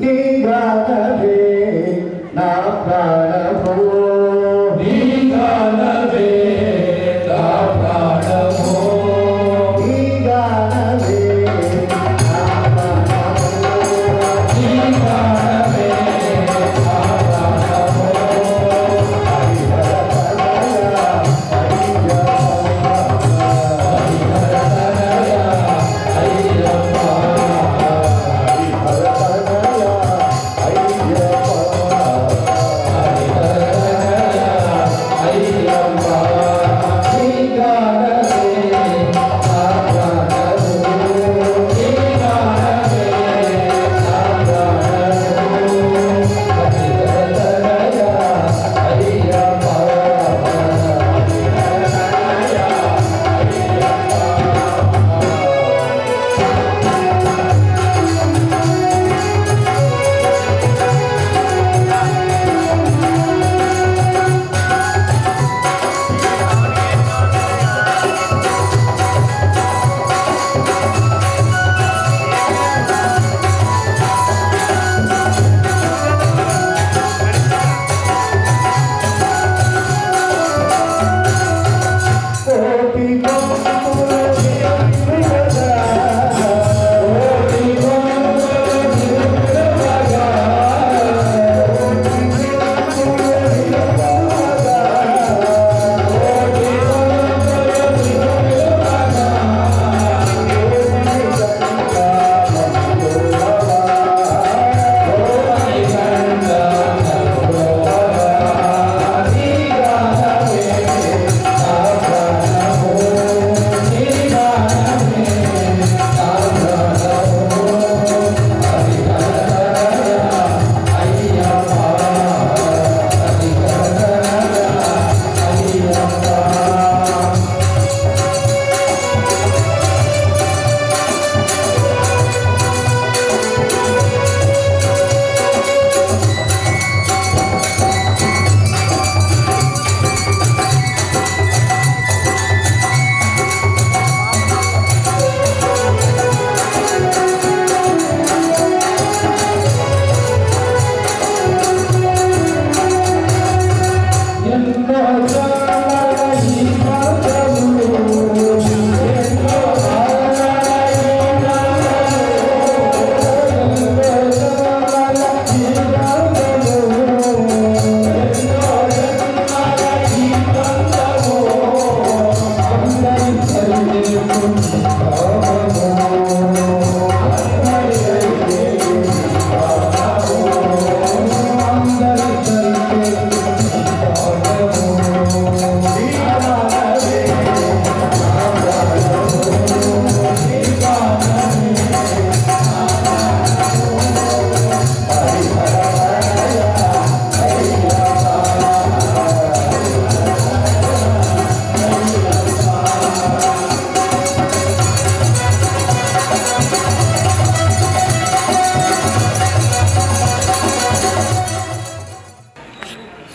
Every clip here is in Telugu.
నీగానవే నా ప్రాణము నీగానవే నా ప్రాణము నీగానవే నా ప్రాణము నీగానవే నా ప్రాణము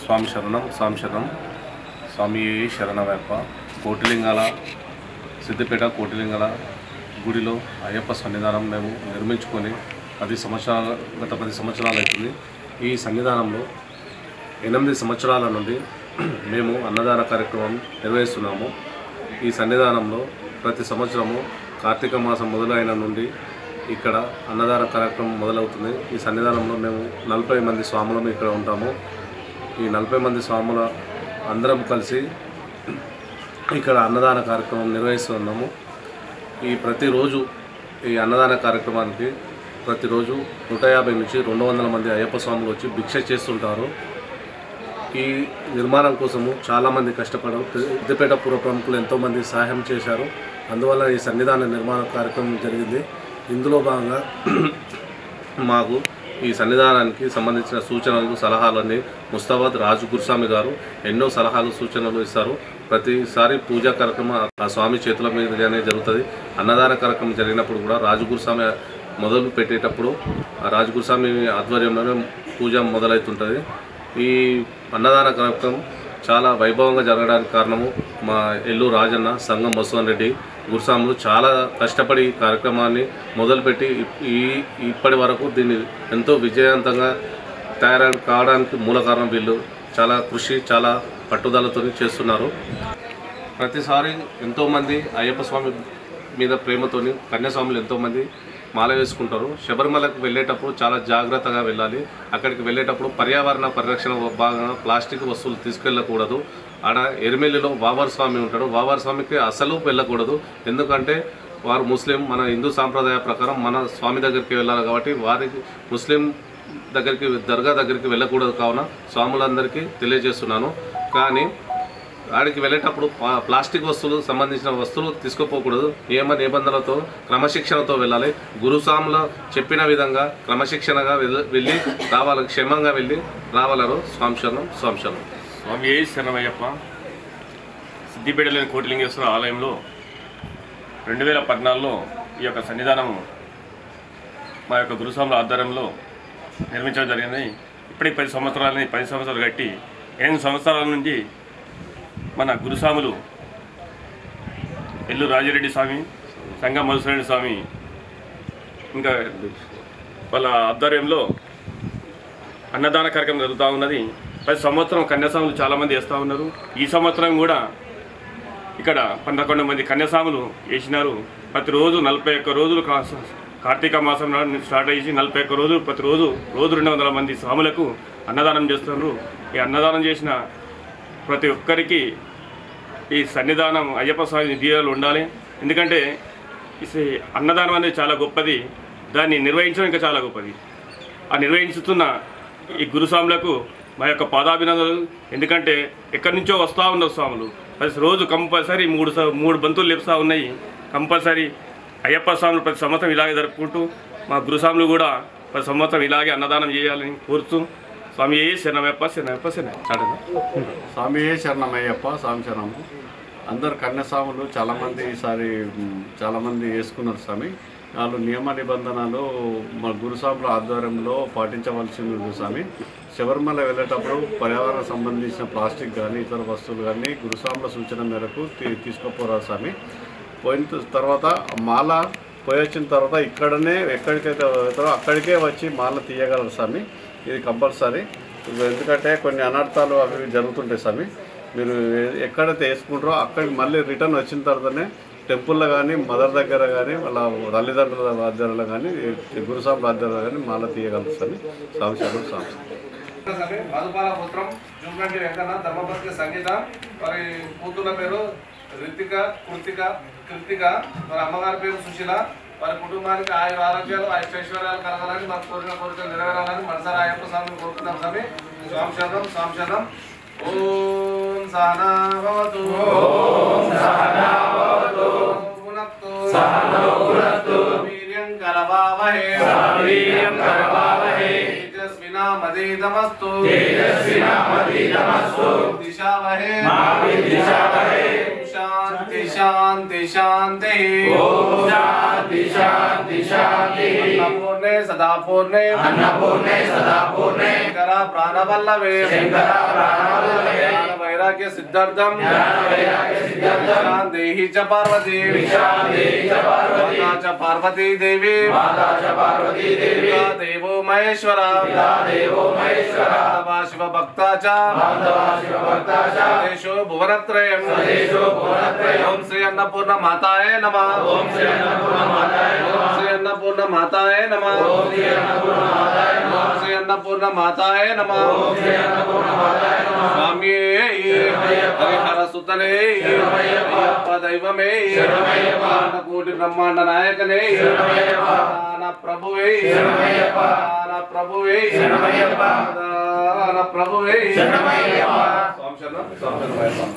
స్వామి శరణం స్వామి శరణం స్వామి శరణమయ్యప్ప. కోటిలింగాల సిద్దిపేట కోటిలింగాల గుడిలో అయ్యప్ప సన్నిధానం మేము నిర్మించుకొని గత 10 సంవత్సరాలు అవుతుంది. ఈ సన్నిధానంలో 8 సంవత్సరాల నుండి మేము అన్నదాన కార్యక్రమం నిర్వహిస్తున్నాము. ఈ సన్నిధానంలో ప్రతి సంవత్సరము కార్తీక మాసం మొదలైన నుండి ఇక్కడ అన్నదాన కార్యక్రమం మొదలవుతుంది. ఈ సన్నిధానంలో మేము 40 మంది స్వాములము ఇక్కడ ఉంటాము. ఈ 40 మంది స్వాముల అందరం కలిసి ఇక్కడ అన్నదాన కార్యక్రమం నిర్వహిస్తున్నాము. ప్రతిరోజు ఈ అన్నదాన కార్యక్రమానికి ప్రతిరోజు 150 నుంచి 200 మంది అయ్యప్ప స్వాములు వచ్చి భిక్ష చేస్తుంటారు. ఈ నిర్మాణం కోసము చాలామంది కష్టపడారు. సిద్దిపేట పూర్వ ప్రముఖులు ఎంతోమంది సహాయం చేశారు. అందువల్ల ఈ సన్నిధాన నిర్మాణ కార్యక్రమం జరిగింది. ఇందులో భాగంగా మాకు ఈ సన్నిధానానికి సంబంధించిన సూచనలు సలహాలన్నీ ముస్తాబాద్ రాజు గురుస్వామి గారు ఎన్నో సలహాలు సూచనలు ఇస్తారు. ప్రతిసారి పూజా కార్యక్రమం ఆ స్వామి చేతుల మీదుగానే జరుగుతుంది. అన్నదాన కార్యక్రమం జరిగినప్పుడు కూడా రాజు గురుస్వామి మొదలు పెట్టేటప్పుడు ఆ రాజు గురుస్వామి ఆధ్వర్యంలోనే పూజ మొదలవుతుంటుంది. ఈ అన్నదాన కార్యక్రమం చాలా వైభవంగా జరగడానికి కారణము మా ఎల్లు రాజన్న, సంగం బసవన్ రెడ్డి గురుస్వాములు చాలా కష్టపడి ఈ కార్యక్రమాన్ని మొదలుపెట్టి ఇప్పటి వరకు దీన్ని ఎంతో విజయవంతంగా తయారు కావడానికి మూల కారణం వీళ్ళు. చాలా కృషి, చాలా పట్టుదలతో చేస్తున్నారు. ప్రతిసారి ఎంతోమంది అయ్యప్ప స్వామి మీద ప్రేమతోని కన్యాస్వాములు ఎంతోమంది మాల వేసుకుంటారు. శబరిమలకు వెళ్ళేటప్పుడు చాలా జాగ్రత్తగా వెళ్ళాలి. అక్కడికి వెళ్ళేటప్పుడు పర్యావరణ పరిరక్షణ భాగంగా ప్లాస్టిక్ వస్తువులు తీసుకెళ్ళకూడదు. ఆడ ఎరిమెల్లిలో వావార్ స్వామి ఉంటాడు. వావార్ స్వామికి అసలు వెళ్ళకూడదు. ఎందుకంటే వారు ముస్లిం. మన హిందూ సాంప్రదాయ ప్రకారం మన స్వామి దగ్గరికి వెళ్ళాలి కాబట్టి వారికి ముస్లిం దగ్గరికి దర్గా దగ్గరికి వెళ్ళకూడదు. కావున స్వాములందరికీ తెలియజేస్తున్నాను. కానీ ఆడికి వెళ్ళేటప్పుడు ప్లాస్టిక్ వస్తువులు సంబంధించిన వస్తువులు తీసుకుపోకూడదు. నియమ నిబంధనలతో క్రమశిక్షణతో వెళ్ళాలి. గురుస్వాముల చెప్పిన విధంగా క్రమశిక్షణగా వెళ్ళి రావాలి. క్షేమంగా వెళ్ళి రావాలరు. స్వామి శరణం, స్వామి శరణం. స్వామి శరణమయ్యప్ప. సిద్దిపేటలోని కోటిలింగేశ్వర ఆలయంలో 2014లో ఈ యొక్క సన్నిధానము మా యొక్క గురుస్వాముల ఆధ్వర్యంలో నిర్మించడం జరిగింది. ఇప్పటికి 10 సంవత్సరాలు కట్టి 8 సంవత్సరాల నుంచి మన గురుస్వాములు ఎల్లు రాజిరెడ్డి స్వామి, సంగం మధుసూదన్ స్వామి ఇంకా వాళ్ళ ఆధ్వర్యంలో అన్నదాన కార్యక్రమం జరుగుతూ ఉన్నది. 10 సంవత్సరం కన్యాస్వాములు చాలామంది వేస్తూ ఉన్నారు. ఈ సంవత్సరం కూడా ఇక్కడ 11 మంది కన్యాస్వాములు వేసినారు. ప్రతిరోజు 41 రోజులు కార్తీక మాసం స్టార్ట్ అయ్యి 41 రోజులు ప్రతిరోజు 200 మంది స్వాములకు అన్నదానం చేస్తున్నారు. ఈ అన్నదానం చేసిన ప్రతి ఒక్కరికి ఈ సన్నిధానం అయ్యప్ప స్వామి దీవెనలు ఉండాలి. ఎందుకంటే అన్నదానం అనేది చాలా గొప్పది. దాన్ని నిర్వహించడం ఇంకా చాలా గొప్పది. ఆ నిర్వహించుతున్న ఈ గురుస్వాములకు మా యొక్క పాదాభినందనలు. ఎందుకంటే ఎక్కడి నుంచో వస్తూ ఉన్నారు స్వాములు. ప్రతిరోజు కంపల్సరీ మూడు బంతులు లేపుస్తూ ఉన్నాయి. కంపల్సరీ అయ్యప్ప స్వాములు ప్రతి సంవత్సరం ఇలాగే జరుపుకుంటూ మా గురుస్వాములు కూడా ప్రతి సంవత్సరం ఇలాగే అన్నదానం చేయాలని కోరుతూ స్వామి శరణమయ్యప్ప, శరణమయ్యప్ప, శరణమయ్యప్ప. స్వామి శరణమయ్యప్ప, స్వామి శరణము. అందరు కన్యాస్వాములు చాలామంది ఈసారి చాలామంది వేసుకున్నారు స్వామి. వాళ్ళు నియమ నిబంధనలు మా గురుస్వాముల ఆధ్వర్యంలో పాటించవలసింది స్వామి. శబరిమల వెళ్ళేటప్పుడు పర్యావరణ సంబంధించిన ప్లాస్టిక్ కానీ ఇతర వస్తువులు కానీ గురుస్వాముల సూచన మేరకు తీసుకుపోరారు స్వామి. పోయిన తర్వాత మాల పోయొచ్చిన తర్వాత ఇక్కడనే ఎక్కడికైతే వెళ్తారో అక్కడికే వచ్చి మాల తీయగలరు స్వామి. ఇది కంపల్సరీ. ఎందుకంటే కొన్ని అనర్థాలు అవి జరుగుతుంటాయి స్వామి. మీరు ఎక్కడైతే వేసుకుంటారో అక్కడికి మళ్ళీ రిటర్న్ వచ్చిన తర్వాతనే టెంపుల్లో కానీ మదర్ దగ్గర కానీ వాళ్ళ తల్లిదండ్రుల ఆధ్వర్యంలో కానీ గురుస్వాముల ఆధ్వర్యంలో కానీ మాల తీయగలరు స్వామి. సంవత్సరం మధుపాల పుత్రం జూకంటి వెంకన్న ధర్మపత్ని సంగీత. వారి కూతుళ్ళ పేరు రితిక, కృతిక. వారి అమ్మగారి పేరు సుశీల. వారి కుటుంబానికి ఆరోగ్యాలు ఐశ్వర్యాలు కలగాలని మన కోరికలు నెరవేరాలని మనసారా అయ్యప్ప స్వామిని కోరుకుంటాం స్వామి. స్వామి శరణం, స్వామి శరణం. ఓం సహనా భవతు, వీర్యం కరవావహే, తేజస్వినామధీతమస్తు, దిశావహే, శాంతి శాంతి శాంతి. అన్నపూర్ణే సదా పూర్ణే శంకర ప్రాణవల్లవే వైరాగ్య సిద్ధార్థం దేహి చ పార్వతీ పార్వతీ దేవి దేవో మహేశ్వర శివ భక్త దేశో భువనత్రయం. ఓం శ్రీ అన్నపూర్ణ మాతాయ నమః. ఓం శ్రీ అన్నపూర్ణ మాతాయ నమః. ఓం శ్రీ అన్నపూర్ణ మాతాయ నమః. స్వామి హరిహర సుతనే అయ్యప్ప దైవమే కోటి బ్రహ్మాండ నాయకనే ప్రభువే ప్రభువే ప్రభువే. స్వామి శరణం, స్వామి శరణం.